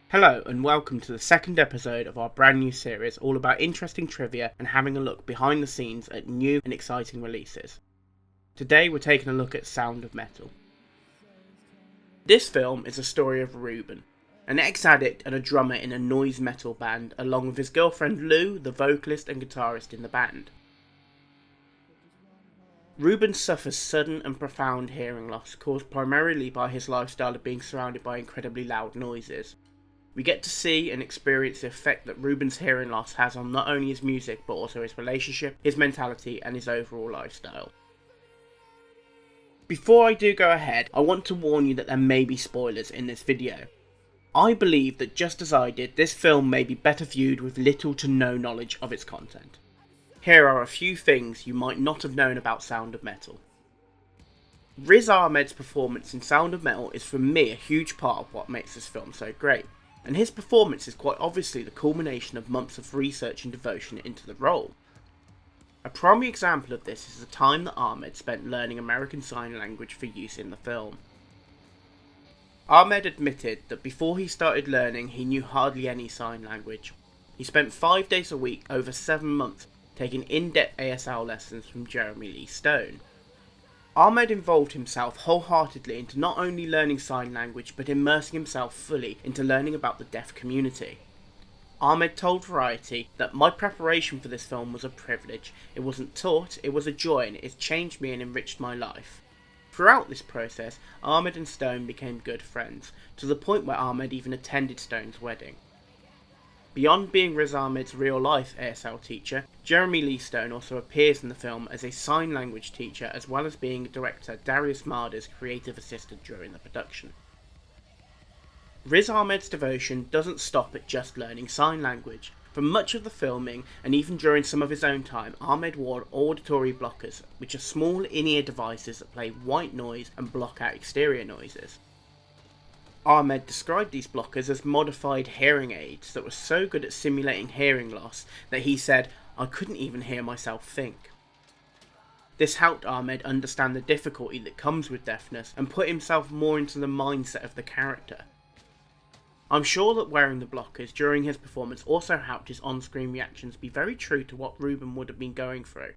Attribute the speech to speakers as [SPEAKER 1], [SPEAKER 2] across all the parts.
[SPEAKER 1] Hello and welcome to the second episode of our brand new series all about interesting trivia and having a look behind the scenes at new and exciting releases. Today we're taking a look at Sound of Metal. This film is a story of Ruben, an ex-addict and a drummer in a noise metal band, along with his girlfriend Lou, the vocalist and guitarist in the band. Ruben suffers sudden and profound hearing loss caused primarily by his lifestyle of being surrounded by incredibly loud noises. We get to see and experience the effect that Ruben's hearing loss has on not only his music but also his relationship, his mentality and his overall lifestyle. Before I do go ahead, I want to warn you that there may be spoilers in this video. I believe that just as I did, this film may be better viewed with little to no knowledge of its content. Here are a few things you might not have known about Sound of Metal. Riz Ahmed's performance in Sound of Metal is for me a huge part of what makes this film so great, and his performance is quite obviously the culmination of months of research and devotion into the role. A primary example of this is the time that Ahmed spent learning American Sign Language for use in the film. Ahmed admitted that before he started learning he knew hardly any sign language. He spent 5 days a week over 7 months taking in-depth ASL lessons from Jeremy Lee Stone. Ahmed involved himself wholeheartedly into not only learning sign language but immersing himself fully into learning about the deaf community. Ahmed told Variety that my preparation for this film was a privilege. It wasn't taught, it was a joy and it has changed me and enriched my life. Throughout this process, Ahmed and Stone became good friends, to the point where Ahmed even attended Stone's wedding. Beyond being Riz Ahmed's real-life ASL teacher, Jeremy Lee Stone also appears in the film as a sign language teacher as well as being director Darius Marder's creative assistant during the production. Riz Ahmed's devotion doesn't stop at just learning sign language. For much of the filming, and even during some of his own time, Ahmed wore auditory blockers, which are small in-ear devices that play white noise and block out exterior noises. Ahmed described these blockers as modified hearing aids that were so good at simulating hearing loss that he said, "I couldn't even hear myself think." This helped Ahmed understand the difficulty that comes with deafness and put himself more into the mindset of the character. I'm sure that wearing the blockers during his performance also helped his on-screen reactions be very true to what Ruben would have been going through.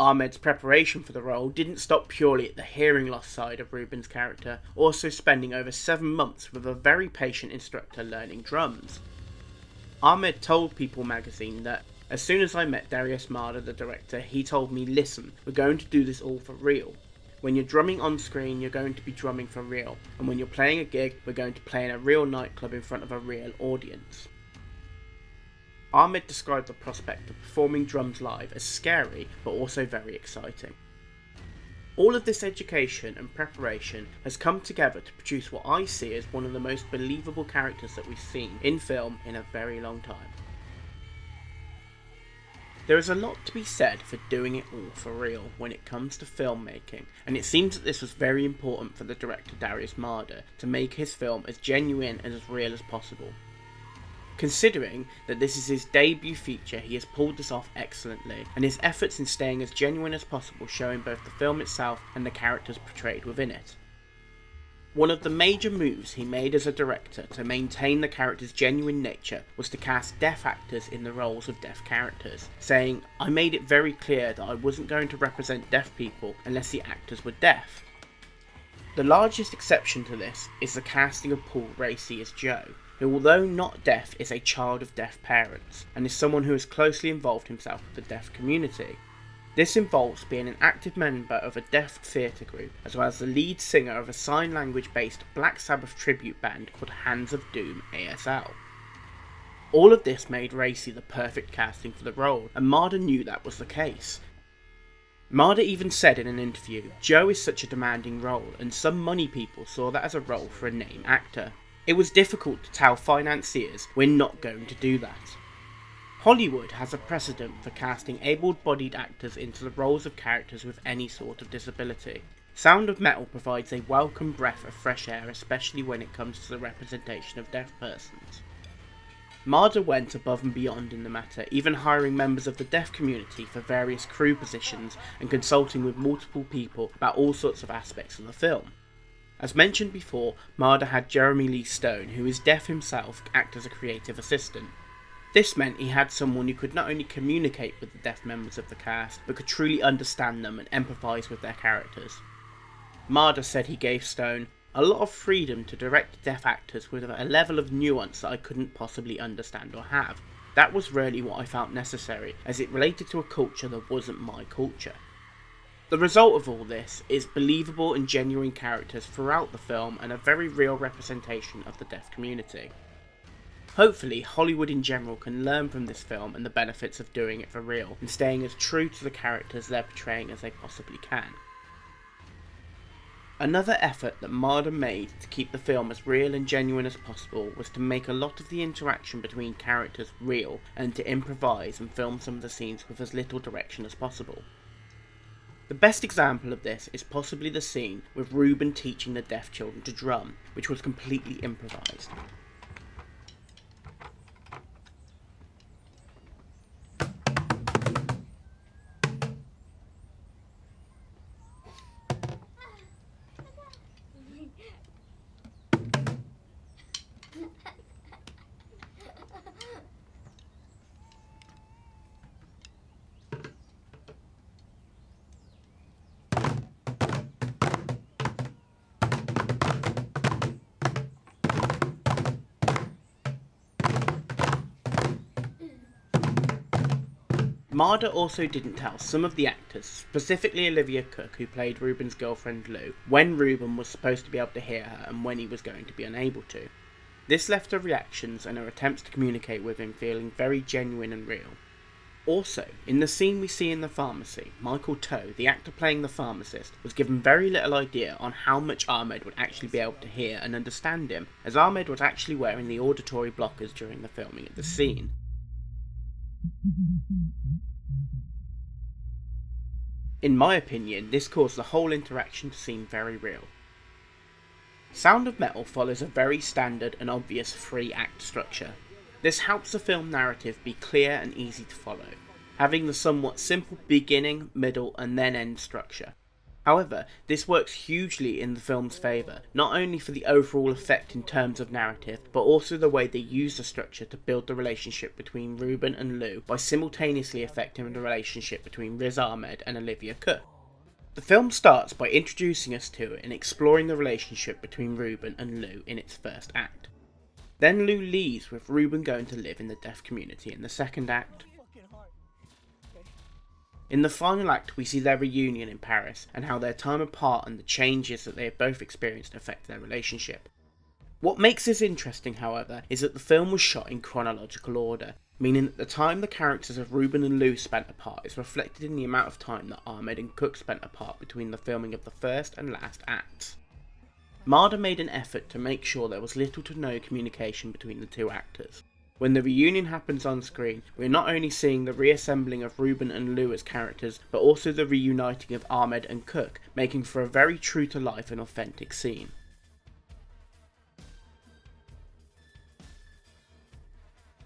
[SPEAKER 1] Ahmed's preparation for the role didn't stop purely at the hearing loss side of Ruben's character, also spending over 7 months with a very patient instructor learning drums. Ahmed told People magazine that, "As soon as I met Darius Marder, the director, he told me, listen, we're going to do this all for real. When you're drumming on screen, you're going to be drumming for real, and when you're playing a gig, we're going to play in a real nightclub in front of a real audience." Ahmed described the prospect of performing drums live as scary, but also very exciting. All of this education and preparation has come together to produce what I see as one of the most believable characters that we've seen in film in a very long time. There is a lot to be said for doing it all for real when it comes to filmmaking, and it seems that this was very important for the director Darius Marder to make his film as genuine and as real as possible. Considering that this is his debut feature, he has pulled this off excellently, and his efforts in staying as genuine as possible show in both the film itself and the characters portrayed within it. One of the major moves he made as a director to maintain the character's genuine nature was to cast deaf actors in the roles of deaf characters, saying, "I made it very clear that I wasn't going to represent deaf people unless the actors were deaf." The largest exception to this is the casting of Paul Raci as Joe, who although not deaf is a child of deaf parents, and is someone who has closely involved himself with the deaf community. This involves being an active member of a deaf theatre group, as well as the lead singer of a sign language based Black Sabbath tribute band called Hands of Doom ASL. All of this made Raci the perfect casting for the role, and Marder knew that was the case. Marder even said in an interview, "Joe is such a demanding role, and some money people saw that as a role for a name actor. It was difficult to tell financiers, we're not going to do that." Hollywood has a precedent for casting able-bodied actors into the roles of characters with any sort of disability. Sound of Metal provides a welcome breath of fresh air, especially when it comes to the representation of deaf persons. Marder went above and beyond in the matter, even hiring members of the deaf community for various crew positions and consulting with multiple people about all sorts of aspects of the film. As mentioned before, Marder had Jeremy Lee Stone, who is deaf himself, act as a creative assistant. This meant he had someone who could not only communicate with the deaf members of the cast, but could truly understand them and empathise with their characters. Marder said he gave Stone a lot of freedom to direct deaf actors with a level of nuance that I couldn't possibly understand or have. That was really what I felt necessary, as it related to a culture that wasn't my culture. The result of all this is believable and genuine characters throughout the film and a very real representation of the deaf community. Hopefully, Hollywood in general can learn from this film and the benefits of doing it for real and staying as true to the characters they're portraying as they possibly can. Another effort that Marder made to keep the film as real and genuine as possible was to make a lot of the interaction between characters real and to improvise and film some of the scenes with as little direction as possible. The best example of this is possibly the scene with Ruben teaching the deaf children to drum, which was completely improvised. Marder also didn't tell some of the actors, specifically Olivia Cooke, who played Ruben's girlfriend Lou, when Ruben was supposed to be able to hear her and when he was going to be unable to. This left her reactions and her attempts to communicate with him feeling very genuine and real. Also, in the scene we see in the pharmacy, Michael Toe, the actor playing the pharmacist, was given very little idea on how much Ahmed would actually be able to hear and understand him, as Ahmed was actually wearing the auditory blockers during the filming of the scene. In my opinion, this caused the whole interaction to seem very real. Sound of Metal follows a very standard and obvious 3-act structure. This helps the film narrative be clear and easy to follow, having the somewhat simple beginning, middle and then end structure. However, this works hugely in the film's favour, not only for the overall effect in terms of narrative, but also the way they use the structure to build the relationship between Ruben and Lou by simultaneously affecting the relationship between Riz Ahmed and Olivia Cooke. The film starts by introducing us to and exploring the relationship between Ruben and Lou in its first act. Then Lou leaves with Ruben going to live in the deaf community in the second act. In the final act, we see their reunion in Paris and how their time apart and the changes that they have both experienced affect their relationship. What makes this interesting, however, is that the film was shot in chronological order, meaning that the time the characters of Ruben and Lou spent apart is reflected in the amount of time that Ahmed and Cooke spent apart between the filming of the first and last acts. Marder made an effort to make sure there was little to no communication between the two actors. When the reunion happens on screen, we are not only seeing the reassembling of Ruben and Lou as characters, but also the reuniting of Ahmed and Cooke, making for a very true-to-life and authentic scene.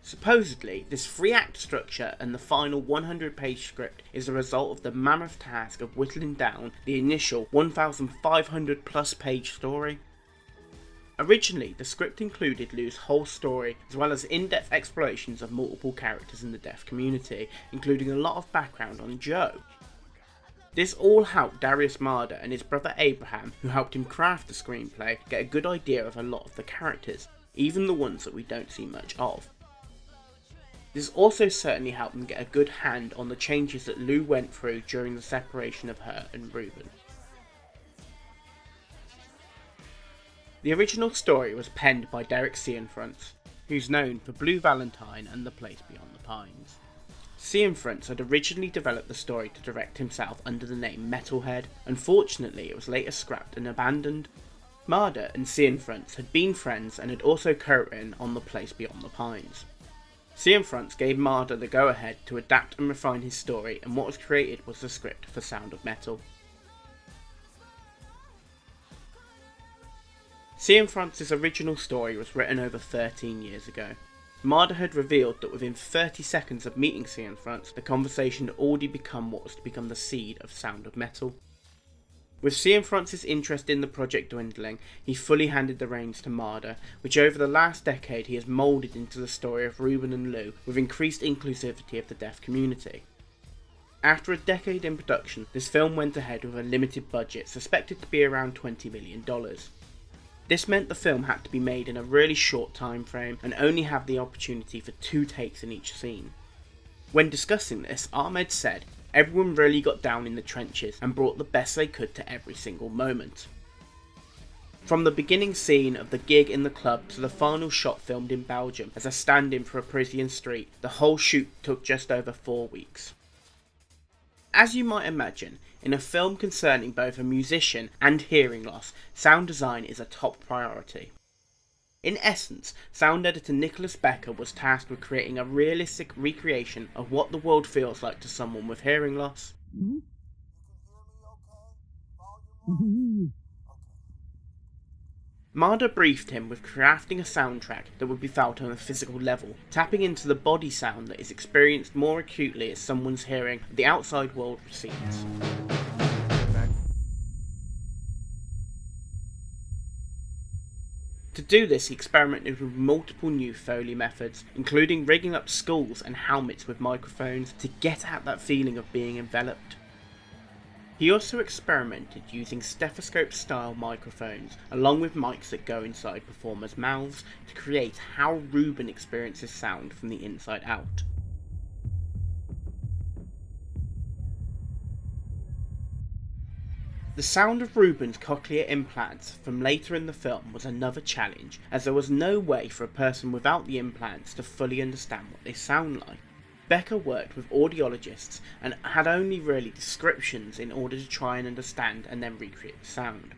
[SPEAKER 1] Supposedly, this 3-act structure and the final 100-page script is the result of the mammoth task of whittling down the initial 1,500 plus page story. Originally, the script included Lou's whole story, as well as in-depth explorations of multiple characters in the deaf community, including a lot of background on Joe. This all helped Darius Marder and his brother Abraham, who helped him craft the screenplay, get a good idea of a lot of the characters, even the ones that we don't see much of. This also certainly helped them get a good hand on the changes that Lou went through during the separation of her and Ruben. The original story was penned by Derek Cianfrance, who's known for Blue Valentine and The Place Beyond the Pines. Cianfrance had originally developed the story to direct himself under the name Metalhead. Unfortunately, it was later scrapped and abandoned. Marder and Cianfrance had been friends and had also co-written on The Place Beyond the Pines. Cianfrance gave Marder the go-ahead to adapt and refine his story, and what was created was the script for Sound of Metal. Cianfrance's original story was written over 13 years ago. Marder had revealed that within 30 seconds of meeting Cianfrance, the conversation had already become what was to become the seed of Sound of Metal. With Cianfrance's interest in the project dwindling, he fully handed the reins to Marder, which over the last decade he has moulded into the story of Ruben and Lou with increased inclusivity of the deaf community. After a decade in production, this film went ahead with a limited budget suspected to be around $20 million. This meant the film had to be made in a really short time frame and only have the opportunity for 2 takes in each scene. When discussing this, Ahmed said, "Everyone really got down in the trenches and brought the best they could to every single moment." From the beginning scene of the gig in the club to the final shot filmed in Belgium as a stand-in for a Parisian street, the whole shoot took just over 4 weeks. As you might imagine, in a film concerning both a musician and hearing loss, sound design is a top priority. In essence, sound editor Nicholas Becker was tasked with creating a realistic recreation of what the world feels like to someone with hearing loss. Marder briefed him with crafting a soundtrack that would be felt on a physical level, tapping into the body sound that is experienced more acutely as someone's hearing of the outside world recedes. To do this, he experimented with multiple new Foley methods, including rigging up skulls and helmets with microphones to get at that feeling of being enveloped. He also experimented using stethoscope-style microphones, along with mics that go inside performers' mouths, to create how Ruben experiences sound from the inside out. The sound of Ruben's cochlear implants from later in the film was another challenge, as there was no way for a person without the implants to fully understand what they sound like. Becker worked with audiologists and had only really descriptions in order to try and understand and then recreate the sound.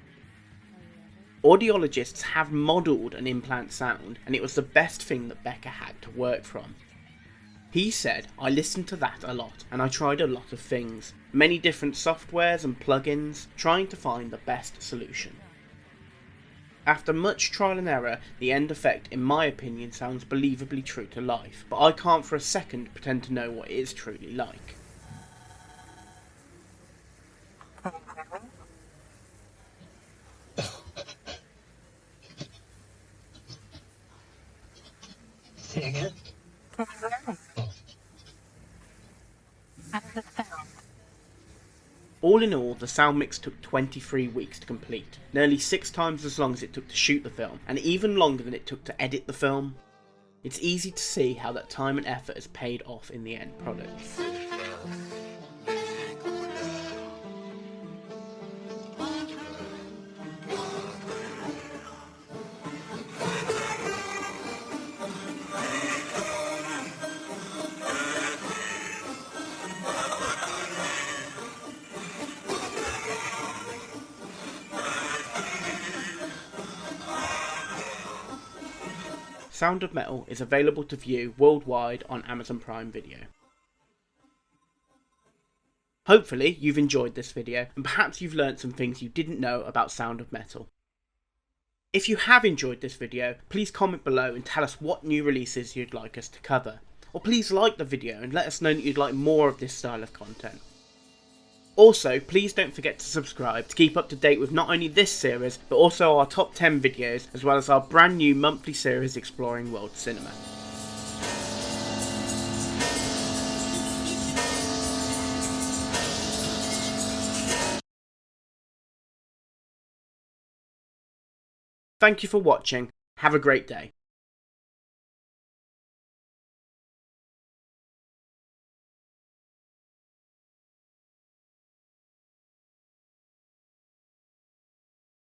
[SPEAKER 1] Audiologists have modelled an implant sound, and it was the best thing that Becker had to work from. He said, "I listened to that a lot, and I tried a lot of things, many different softwares and plugins, trying to find the best solution. After much trial and error, the end effect, in my opinion, sounds believably true to life, but I can't for a second pretend to know what it is truly like."
[SPEAKER 2] Say again?
[SPEAKER 1] All in all, the sound mix took 23 weeks to complete, nearly 6 times as long as it took to shoot the film, and even longer than it took to edit the film. It's easy to see how that time and effort has paid off in the end product. Sound of Metal is available to view worldwide on Amazon Prime Video. Hopefully you've enjoyed this video and perhaps you've learnt some things you didn't know about Sound of Metal. If you have enjoyed this video, please comment below and tell us what new releases you'd like us to cover. Or please like the video and let us know that you'd like more of this style of content. Also, please don't forget to subscribe to keep up to date with not only this series, but also our top 10 videos, as well as our brand new monthly series exploring world cinema. Thank you for watching, have a great day.